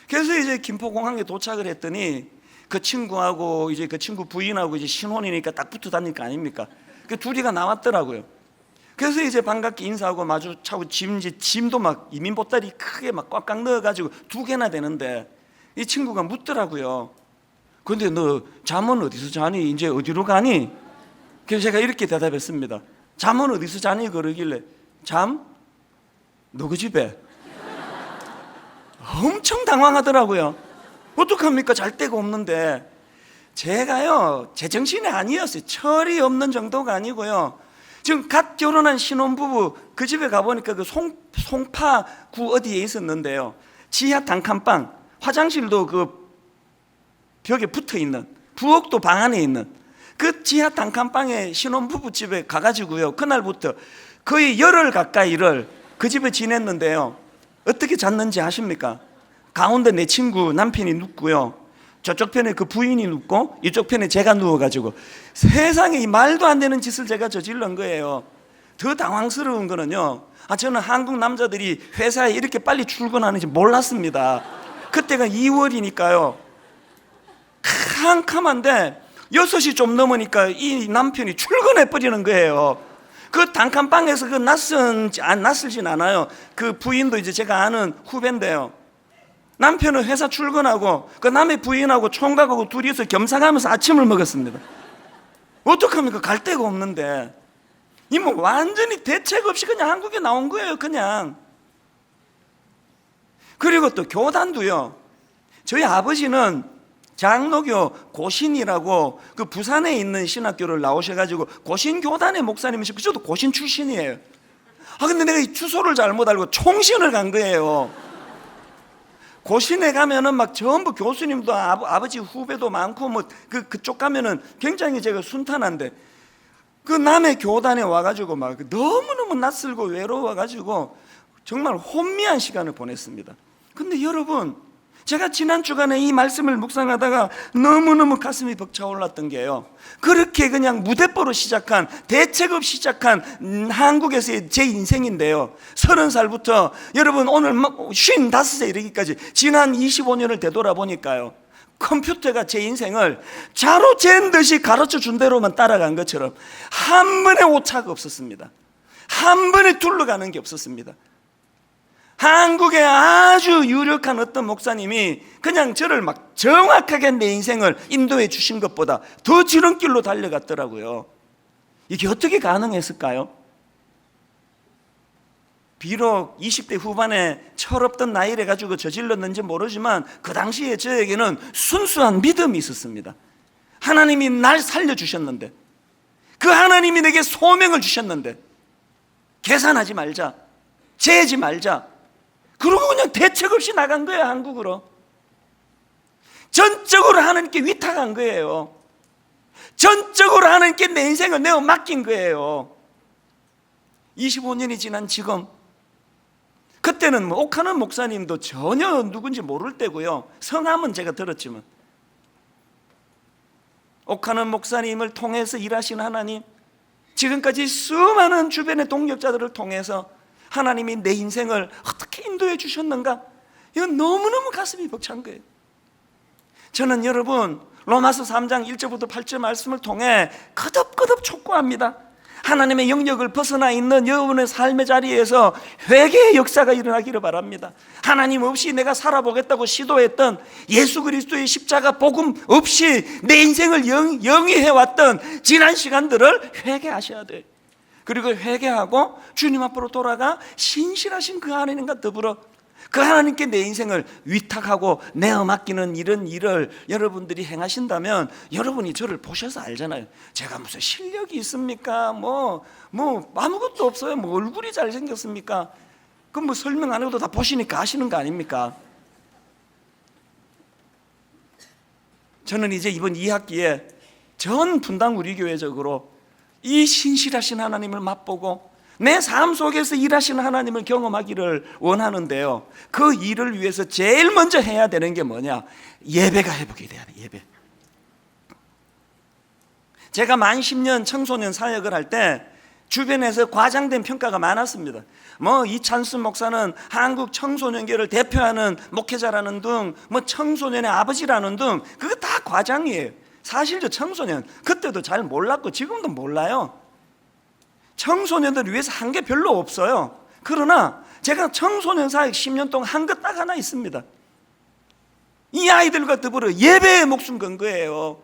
그래서 이제 김포공항에 도착을 했더니 그 친구하고 이제 그 친구 부인하고 이제 신혼이니까 딱 붙어 다닐 거 아닙니까? 그 둘이가 나왔더라고요. 그래서 이제 반갑게 인사하고 마주차고 짐도 막 이민 보따리 크게 막 꽉꽉 넣어가지고 2개나 되는데 이 친구가 묻더라고요. 근데 너 잠은 어디서 자니? 이제 어디로 가니? 그래서 제가 이렇게 대답했습니다. 잠은 어디서 자니? 그러길래 잠? 누구 집에? 엄청 당황하더라고요. 어떡합니까? 잘 데가 없는데. 제가요, 제정신이 아니었어요. 철이 없는 정도가 아니고요, 지금 갓 결혼한 신혼부부 그 집에 가보니까 그 송파구 어디에 있었는데요, 지하 단칸방, 화장실도 그 벽에 붙어있는, 부엌도 방 안에 있는 그 지하 단칸방에 신혼부부 집에 가가지고요, 그날부터 거의 열흘 가까이를 그 집에 지냈는데요, 어떻게 잤는지 아십니까? 가운데 내 친구 남편이 눕고요, 저쪽 편에 그 부인이 눕고 이쪽 편에 제가 누워가지고 세상에 이 말도 안 되는 짓을 제가 저질른 거예요. 더 당황스러운 거는요, 저는 한국 남자들이 회사에 이렇게 빨리 출근하는지 몰랐습니다. 그때가 2월이니까요 캄캄한데 6시 좀 넘으니까 이 남편이 출근해 버리는 거예요. 그 단칸방에서 그 낯설진 않아요. 그 부인도 이제 제가 아는 후배인데요. 남편은 회사 출근하고 그 남의 부인하고 총각하고 둘이서 겸사가면서 아침을 먹었습니다. 어떡합니까? 갈 데가 없는데. 이 뭐 완전히 대책 없이 그냥 한국에 나온 거예요, 그냥. 그리고 또 교단도요. 저희 아버지는 장로교 고신이라고 그 부산에 있는 신학교를 나오셔가지고 고신교단의 목사님이시고 저도 고신 출신이에요. 근데 내가 이 주소를 잘못 알고 총신을 간 거예요. 고신에 가면은 막 전부 교수님도 아버지 후배도 많고 뭐 그쪽 가면은 굉장히 제가 순탄한데 그 남의 교단에 와가지고 막 너무너무 낯설고 외로워가지고 정말 혼미한 시간을 보냈습니다. 근데 여러분, 제가 지난 주간에 이 말씀을 묵상하다가 너무너무 가슴이 벅차올랐던 게요, 그렇게 그냥 무대뽀로 시작한, 대책 없이 시작한 한국에서의 제 인생인데요, 30살부터 여러분 오늘 55세 이르기까지 지난 25년을 되돌아보니까요, 컴퓨터가 제 인생을 자로 잰 듯이 가르쳐 준 대로만 따라간 것처럼 한 번의 오차가 없었습니다. 한 번에 둘러가는 게 없었습니다. 한국의 아주 유력한 어떤 목사님이 그냥 저를 막 정확하게 내 인생을 인도해 주신 것보다 더 지름길로 달려갔더라고요. 이게 어떻게 가능했을까요? 비록 20대 후반에 철없던 나이를 가지고 저질렀는지 모르지만 그 당시에 저에게는 순수한 믿음이 있었습니다. 하나님이 날 살려주셨는데, 그 하나님이 내게 소명을 주셨는데 계산하지 말자, 재지 말자, 그러고 그냥 대책 없이 나간 거예요. 한국으로 전적으로 하나님께 위탁한 거예요. 전적으로 하나님께 내 인생을 내어 맡긴 거예요. 25년이 지난 지금, 그때는 뭐 옥하는 목사님도 전혀 누군지 모를 때고요, 성함은 제가 들었지만 옥하는 목사님을 통해서 일하신 하나님, 지금까지 수많은 주변의 동력자들을 통해서 하나님이 내 인생을 어떻게 인도해 주셨는가, 이건 너무너무 가슴이 벅찬 거예요. 저는 여러분 로마서 3장 1절부터 8절 말씀을 통해 거듭거듭 촉구합니다. 하나님의 영역을 벗어나 있는 여러분의 삶의 자리에서 회개의 역사가 일어나기를 바랍니다. 하나님 없이 내가 살아보겠다고 시도했던 예수 그리스도의 십자가 복음 없이 내 인생을 영위해왔던 지난 시간들을 회개하셔야 돼요. 그리고 회개하고 주님 앞으로 돌아가 신실하신 그 하나님과 더불어 그 하나님께 내 인생을 위탁하고 내어 맡기는 이런 일을 여러분들이 행하신다면, 여러분이 저를 보셔서 알잖아요. 제가 무슨 실력이 있습니까? 뭐 아무것도 없어요. 뭐 얼굴이 잘생겼습니까? 그럼 뭐 설명 안 해도 다 보시니까 아시는 거 아닙니까? 저는 이제 이번 2학기에 전 분당 우리 교회적으로 이 신실하신 하나님을 맛보고 내 삶 속에서 일하시는 하나님을 경험하기를 원하는데요, 그 일을 위해서 제일 먼저 해야 되는 게 뭐냐? 예배가 회복이 돼야 돼요. 예배. 제가 만 10년 청소년 사역을 할 때 주변에서 과장된 평가가 많았습니다. 뭐 이찬순 목사는 한국 청소년계를 대표하는 목회자라는 등, 뭐 청소년의 아버지라는 등, 그거 다 과장이에요. 사실 저 청소년 그때도 잘 몰랐고 지금도 몰라요. 청소년들을 위해서 한 게 별로 없어요. 그러나 제가 청소년 사역 10년 동안 한 것 딱 하나 있습니다. 이 아이들과 더불어 예배에 목숨 건 거예요.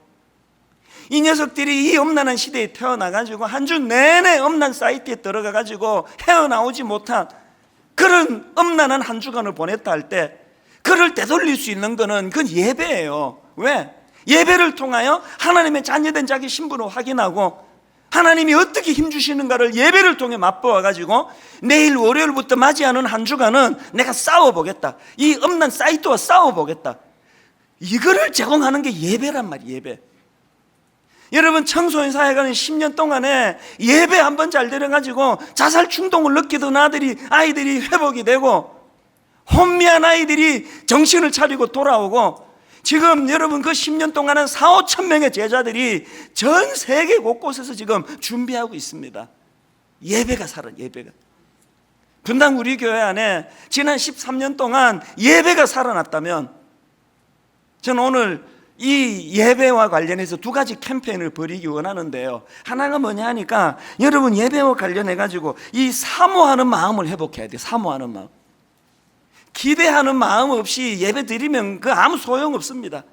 이 녀석들이 이 엄난한 시대에 태어나가지고 한 주 내내 엄난 사이트에 들어가가지고 헤어나오지 못한 그런 엄난한 한 주간을 보냈다 할 때, 그를 되돌릴 수 있는 거는 그건 예배예요. 왜? 예배를 통하여 하나님의 자녀된 자기 신분을 확인하고 하나님이 어떻게 힘주시는가를 예배를 통해 맛보아가지고 내일 월요일부터 맞이하는 한 주간은 내가 싸워보겠다, 이 엄난 사이트와 싸워보겠다, 이거를 제공하는 게 예배란 말이에요. 예배. 여러분 청소년 사회가는 10년 동안에 예배 한 번 잘 들어가지고 자살 충동을 느끼던 아이들이 회복이 되고, 혼미한 아이들이 정신을 차리고 돌아오고, 지금 여러분 그 10년 동안은 4, 5천 명의 제자들이 전 세계 곳곳에서 지금 준비하고 있습니다. 예배가 살아, 예배가. 분당 우리 교회 안에 지난 13년 동안 예배가 살아났다면, 저는 오늘 이 예배와 관련해서 두 가지 캠페인을 벌이기 원하는데요. 하나가 뭐냐 하니까 여러분 예배와 관련해 가지고 이 사모하는 마음을 회복해야 돼요. 사모하는 마음. 기대하는 마음 없이 예배 드리면 그 아무 소용 없습니다.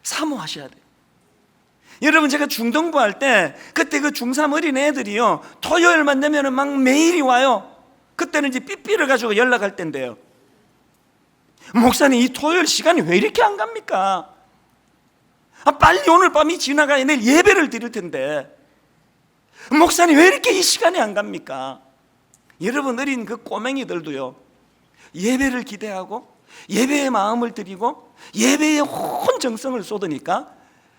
사모하셔야 돼요. 여러분 제가 중등부 할 때 그때 그 중3 어린 애들이요 토요일만 되면 막 매일이 와요. 그때는 이제 삐삐를 가지고 연락할 때인데요. 목사님 이 토요일 시간이 왜 이렇게 안 갑니까? 빨리 오늘 밤이 지나가야 내일 예배를 드릴 텐데 목사님 왜 이렇게 이 시간이 안 갑니까? 여러분 어린 그 꼬맹이들도요 예배를 기대하고 예배의 마음을 드리고 예배에 온 정성을 쏟으니까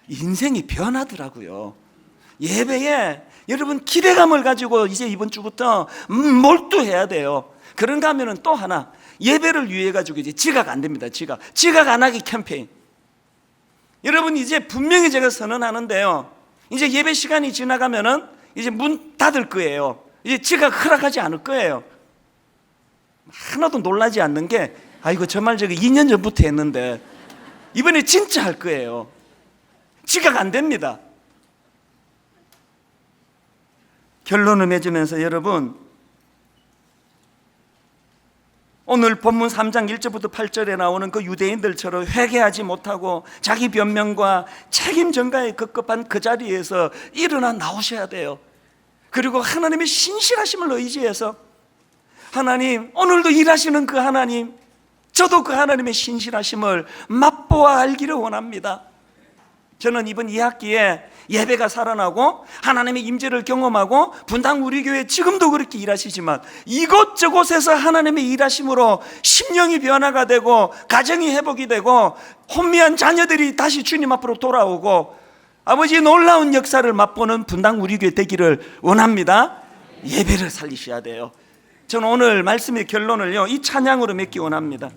인생이 변하더라고요. 예배에 여러분 기대감을 가지고 이제 이번 주부터 몰두해야 돼요. 그런가 하면은 또 하나 예배를 위해 가지고 이제 지각 안 됩니다. 지각 안 하기 캠페인. 여러분 이제 분명히 제가 선언하는데요. 이제 예배 시간이 지나가면은 이제 문 닫을 거예요. 이제 지각 허락하지 않을 거예요. 하나도 놀라지 않는 게 아이고 저 말 제가 2년 전부터 했는데 이번에 진짜 할 거예요. 지각 안 됩니다. 결론을 맺으면서 여러분 오늘 본문 3장 1절부터 8절에 나오는 그 유대인들처럼 회개하지 못하고 자기 변명과 책임 전가에 급급한 그 자리에서 일어나 나오셔야 돼요. 그리고 하나님의 신실하심을 의지해서 하나님 오늘도 일하시는 그 하나님 저도 그 하나님의 신실하심을 맛보아 알기를 원합니다. 저는 이번 2학기에 예배가 살아나고 하나님의 임재를 경험하고 분당 우리 교회 지금도 그렇게 일하시지만 이곳저곳에서 하나님의 일하심으로 심령이 변화가 되고 가정이 회복이 되고 혼미한 자녀들이 다시 주님 앞으로 돌아오고 아버지의 놀라운 역사를 맛보는 분당 우리 교회 되기를 원합니다. 예배를 살리셔야 돼요. 저는 오늘 말씀의 결론을요 이 찬양으로 맺기 원합니다.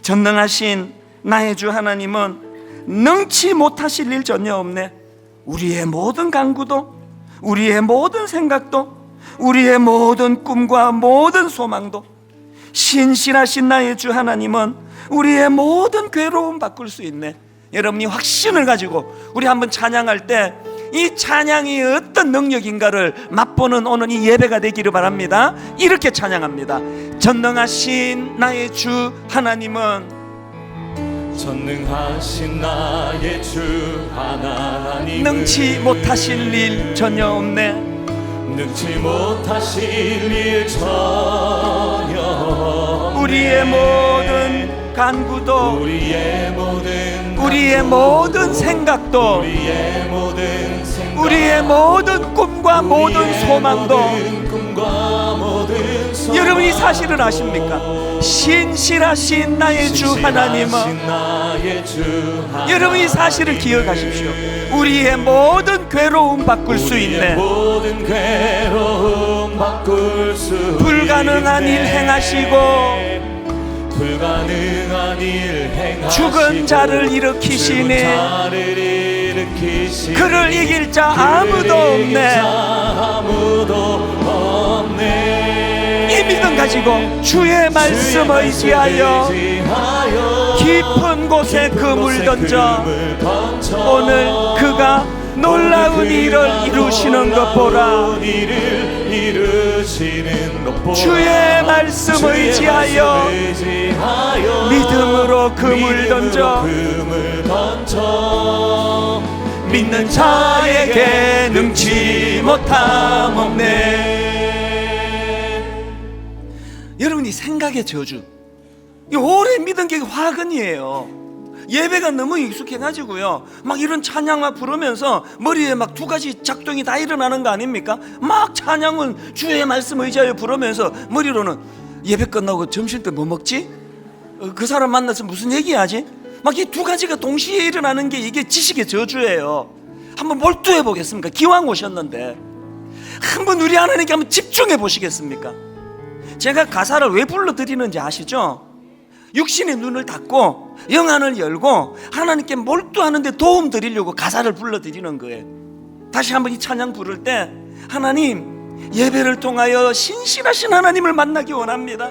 전능하신 나의 주 하나님은 능치 못하실 일 전혀 없네. 우리의 모든 간구도 우리의 모든 생각도 우리의 모든 꿈과 모든 소망도 신실하신 나의 주 하나님은 우리의 모든 괴로움 바꿀 수 있네. 여러분이 확신을 가지고 우리 한번 찬양할 때 이 찬양이 어떤 능력인가를 맛보는 오늘 이 예배가 되기를 바랍니다. 이렇게 찬양합니다. 전능하신 나의 주 하나님은 전능하신 나의 주 하나님 능치 못하실 일 전혀 없네. 능치 못하실 일 전혀 없네. 우리의 모든 간구도 우리의 모든 생각도 우리의 모든 꿈과 모든 소망도 여러분이 사실을 아십니까? 신실하신 나의 주 하나님은 여러분이 사실을 기억하십시오. 우리의 모든 괴로움 바꿀 수 있네. 불가능한 일 행하시고 죽은 자를 일으키시네. 그를 이길 자 아무도 없네. 이 믿음 가지고 주의 말씀 의지하여 깊은 곳에 그물 던져 오늘 그가 놀라운 일을 이루시는 것 보라. 주의 말씀 의지하여 믿음으로 그물 던져 믿는 자에게 능치 못함 없네. 여러분이 생각의 저주, 이 오래 믿은 게 화근이에요. 예배가 너무 익숙해가지고요 막 이런 찬양 막 부르면서 머리에 막 두 가지 작동이 다 일어나는 거 아닙니까? 막 찬양은 주의 말씀 의지하여 부르면서 머리로는 예배 끝나고 점심 때 뭐 먹지? 그 사람 만나서 무슨 얘기하지? 막 이 두 가지가 동시에 일어나는 게 이게 지식의 저주예요. 한번 몰두해 보겠습니까? 기왕 오셨는데 한번 우리 하나님께 한번 집중해 보시겠습니까? 제가 가사를 왜 불러드리는지 아시죠? 육신의 눈을 닫고 영안을 열고 하나님께 몰두하는데 도움 드리려고 가사를 불러드리는 거예요. 다시 한번 이 찬양 부를 때 하나님 예배를 통하여 신실하신 하나님을 만나기 원합니다.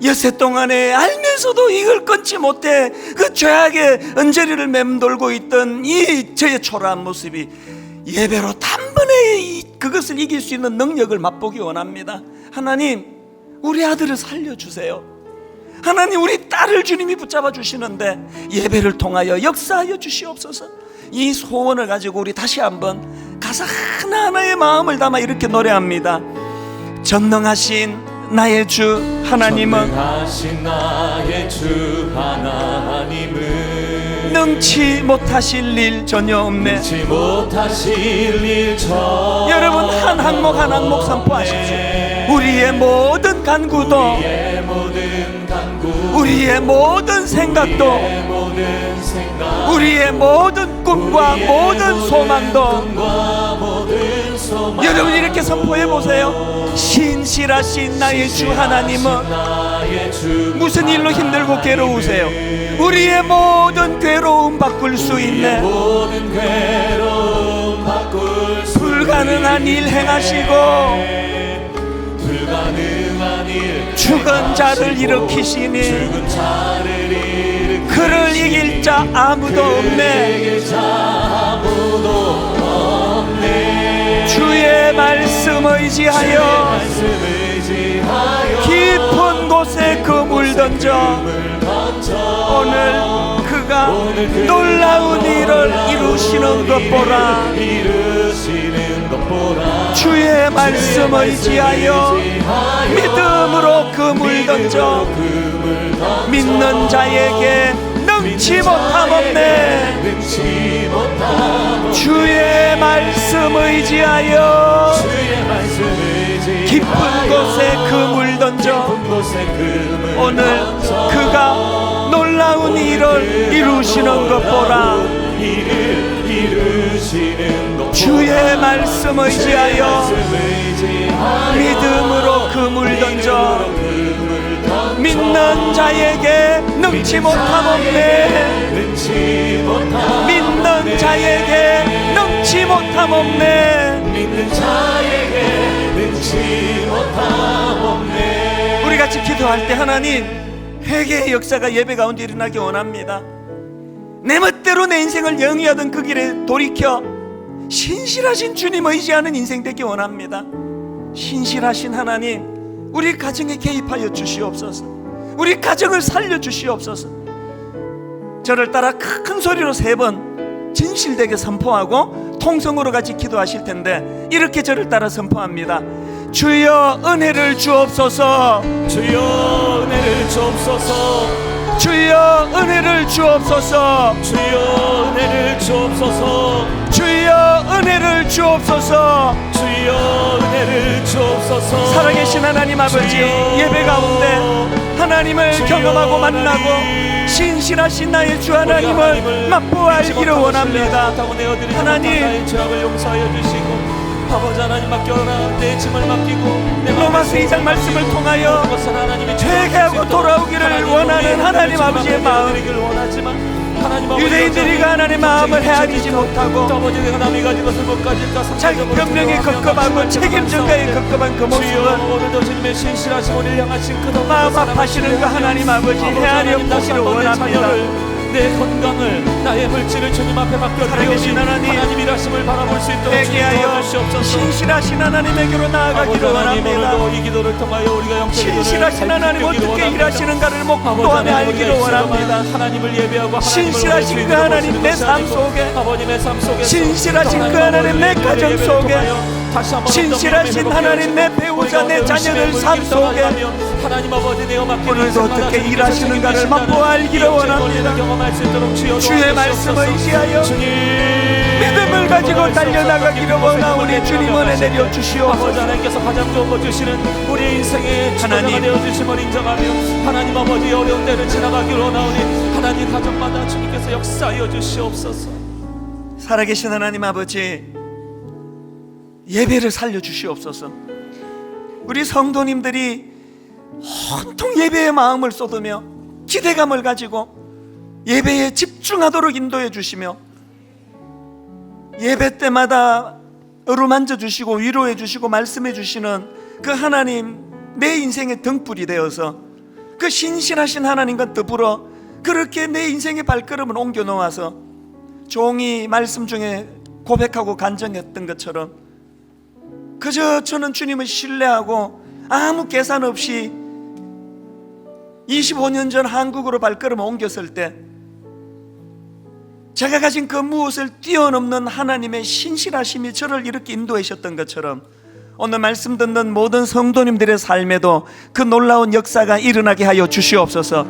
엿새 동안에 알면서도 이걸 끊지 못해 그 죄악의 언저리를 맴돌고 있던 이 저의 초라한 모습이 예배로 단번에 그것을 이길 수 있는 능력을 맛보기 원합니다. 하나님, 우리 아들을 살려주세요. 하나님, 우리 딸을 주님이 붙잡아 주시는데 예배를 통하여 역사하여 주시옵소서. 이 소원을 가지고 우리 다시 한번 가사 하나하나의 마음을 담아 이렇게 노래합니다. 전능하신 나의 주 하나님은, 전능하신 나의 주 하나님은 능치 못하실 일 전혀 없네. 능치 못하실 일 전혀 여러분, 한 항목 한 항목 선포하십시오. 우리의 모든 간구도, 우리의 모든 간구, 우리의 모든 생각도, 우리의 모든 생각, 우리의 모든 꿈과 모든 소망도, 꿈과 모든 소망, 여러분 이렇게 선포해 보세요. 신실하신 나의 주 하나님은 나의 주 무슨 일로 힘들고 괴로우세요? 우리의 모든 괴로움 바꿀 수 있네. 모든 괴로움 바꿀 수 불가능한 일 행하시고 불가능한 일 죽은 자를 일으키시니 죽은 자를 일으키시니 그를 이길 자 아무도 없네. 이길 자 아무도 없네. 주의 말씀 의지하여 깊은 곳에 그물 던져 오늘 그가 놀라운 일을 이루시는 것 보라. 주의 말씀 의지하여 믿음으로 그물 던져 믿는 자에게 능치 못함 없네. 주의 말씀 의지하여 깊은 곳에 그물 던져 오늘 그가 놀라운 일을 이루시는 것 보라. 주의 말씀 의지하여 믿음으로 그물 던져 믿는 자에게 능치 못함 없네. 믿는 자에게 능치 못함 없네. 믿는 자에게 능치 못함 없네. 우리 같이 기도할 때 하나님, 회개의 역사가 예배 가운데 일어나기 원합니다. 내 멋대로 내 인생을 영위하던 그 길에 돌이켜 신실하신 주님 의지하는 인생 되기 원합니다. 신실하신 하나님, 우리 가정에 개입하여 주시옵소서. 우리 가정을 살려 주시옵소서. 저를 따라 큰 소리로 3번 진실되게 선포하고 통성으로 같이 기도하실 텐데 이렇게 저를 따라 선포합니다. 주여 은혜를 주옵소서. 주여 은혜를 주옵소서. 주여 은혜를 주옵소서. 주여 은혜를 주옵소서. 주여 은혜를 주옵소서. 주여 은혜를 주옵소서. 살아계신 하나님 아버지, 예배 가운데 하나님을 경험하고 만나고 신실하신 나의 주 하나님을 맛보아 알기를 원합니다. 하나님, 죄악을 용서하여 주시고 아버지 하나님 맡겨라. 내 짐을 맡기고 로마서 2장 말씀을 통하여 회개하고 돌아오기를 원하는 하나님 아버지의 마음, 유대인들이 그 하나님의 마음을 헤아리지 못하고 자기 변명에 급급하고 책임전가에 급급한 그 모습은 마음 아파하시는 그 하나님 아버지 헤아려 보기를 원합니다. 내 건강을, 나의 물질을 주님 앞에 살아계신 맡겨드리오니 하나님, 말씀을 바라볼 수 있도록 회개하여 주옵소서. 신실하신 하나님에게로 나아가기를 원합니다. 이 기도를 통하여 우리가 영적인 신실하신 하나님 어떻게 일하시는가를 목도하며 알기를 원합니다. 하나님을 예배하고 신실하신 그 하나님 내 삶 속에, 아버님의 삶 속에 신실하신 그 하나님 내 가정 속에, 신실하신 하나님 내 배우자 내 자녀들 삶 속에 하나님 아버지 내어 맡기는 오늘도 어떻게 일하시는가를 맛보아 알기를 원합니다. 주의 말씀 의지하여 믿음을 가지고 달려나가기를 원하오니 주님 은혜 내려 아버지 주시옵소서. 하나님께서 가장 좋은 것 주시는 우리의 인생의 주도자가 하나님, 되어주심을 인정하며 하나님 아버지 어려운 때를 지나가기를 원하오니 하나님 가정마다 주님께서 역사하여 주시옵소서. 살아계신 하나님 아버지, 예배를 살려 주시옵소서. 우리 성도님들이 온통 예배의 마음을 쏟으며 기대감을 가지고 예배에 집중하도록 인도해 주시며 예배 때마다 어루만져 주시고 위로해 주시고 말씀해 주시는 그 하나님, 내 인생의 등불이 되어서 그 신실하신 하나님과 더불어 그렇게 내 인생의 발걸음을 옮겨 놓아서 종이 말씀 중에 고백하고 간증했던 것처럼 그저 저는 주님을 신뢰하고 아무 계산 없이 25년 전 한국으로 발걸음을 옮겼을 때 제가 가진 그 무엇을 뛰어넘는 하나님의 신실하심이 저를 이렇게 인도하셨던 것처럼 오늘 말씀 듣는 모든 성도님들의 삶에도 그 놀라운 역사가 일어나게 하여 주시옵소서.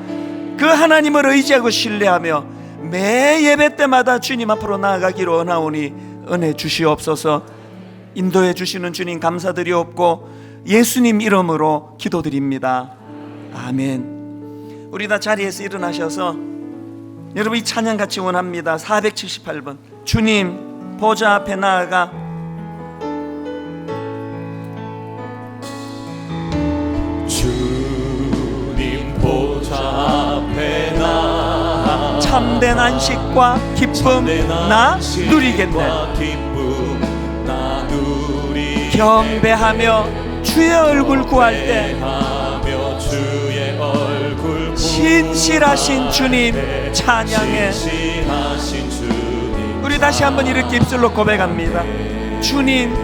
그 하나님을 의지하고 신뢰하며 매 예배 때마다 주님 앞으로 나아가기를 원하오니 은혜 주시옵소서. 인도해 주시는 주님 감사드리옵고 예수님 이름으로 기도드립니다. 아멘. 우리 다 자리에서 일어나셔서 여러분 이 찬양 같이 원합니다. 478번 주님 보좌 앞에 나아가 주님 보좌 앞에 나아가 참된 안식과 기쁨 나 누리겠네. 경배하며 주의 얼굴 구할 때 신실하신 주님 찬양해. 우리 다시 한번 이렇게 입술로 고백합니다. 주님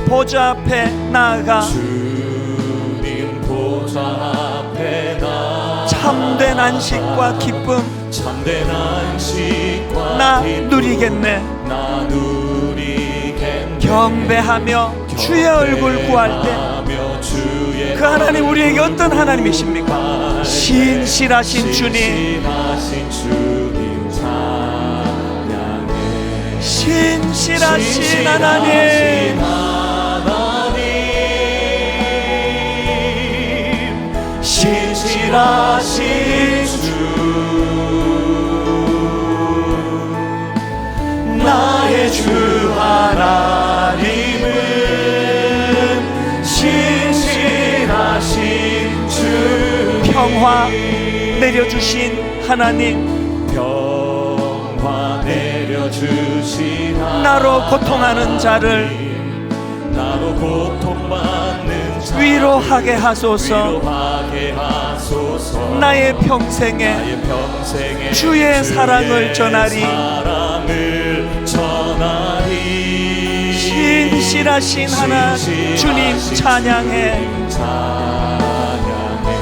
보좌 앞에 나아가 주님 보좌 앞에 나아가 참된 안식과 기쁨 참된 안식과 나 누리겠네. 나 누리겠네. 경배하며 주의 얼굴 구할 때 그 하나님 우리에게 어떤 하나님이십니까? 신실하신 주님 신실하신 하나님 신실하신 주 나의 주 하나님은 신실하신 주 평화 내려주신 하나님 평화 내려주신 하나님 나로 고통하는 자를 나로 고통받는 자 위로하게 하소서. 위로하게 하소서. 나의 평생에 주의 사랑을 전하리. 신실하신 하나님 주님 찬양해.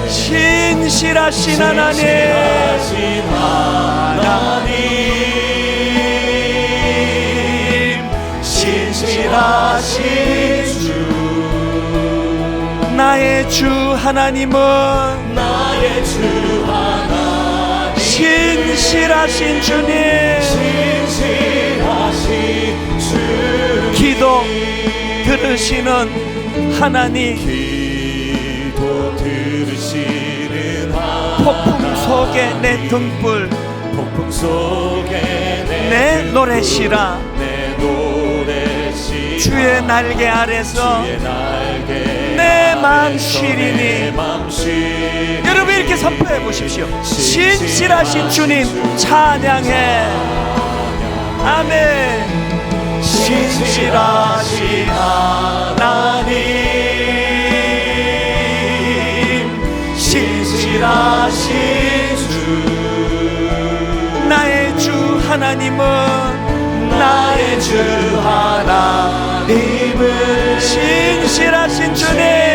신실하신 하나님 신실하신 주 나의 주 하나님은 나의 주 하나님 신실하신 주님 신실하신 주 기도 들으시는 하나님 기도 들으시는 하나님 폭풍 속에 내 등불 폭풍 속에 내 노래시라 주의 날개 아래서 내 맘 쉬리니. 여러분 이렇게 선포해 보십시오. 신실하신 주님 찬양해. 아멘. 신실하신 하나님 신실하신 주 나의 주 하나님은 나의 주 하나님은 신실하신 주님.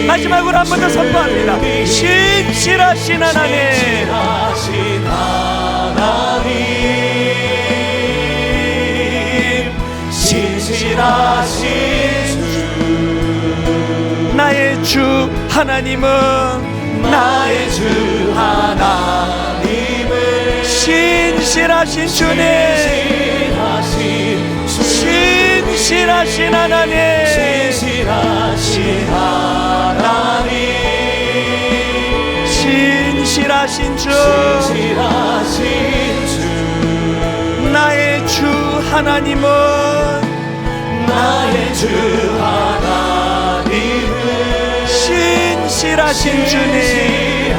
마지막으로 한 번 더 선포합니다. 신실하신 하나님 신실하신 주 나의 주 하나님은 나의 주 하나님은 신실하신 주님 신실하신 하나님 신실하신 하나님 신실하신 주 나의 주 하나님은 나의 주 하나님은 신실하신 주님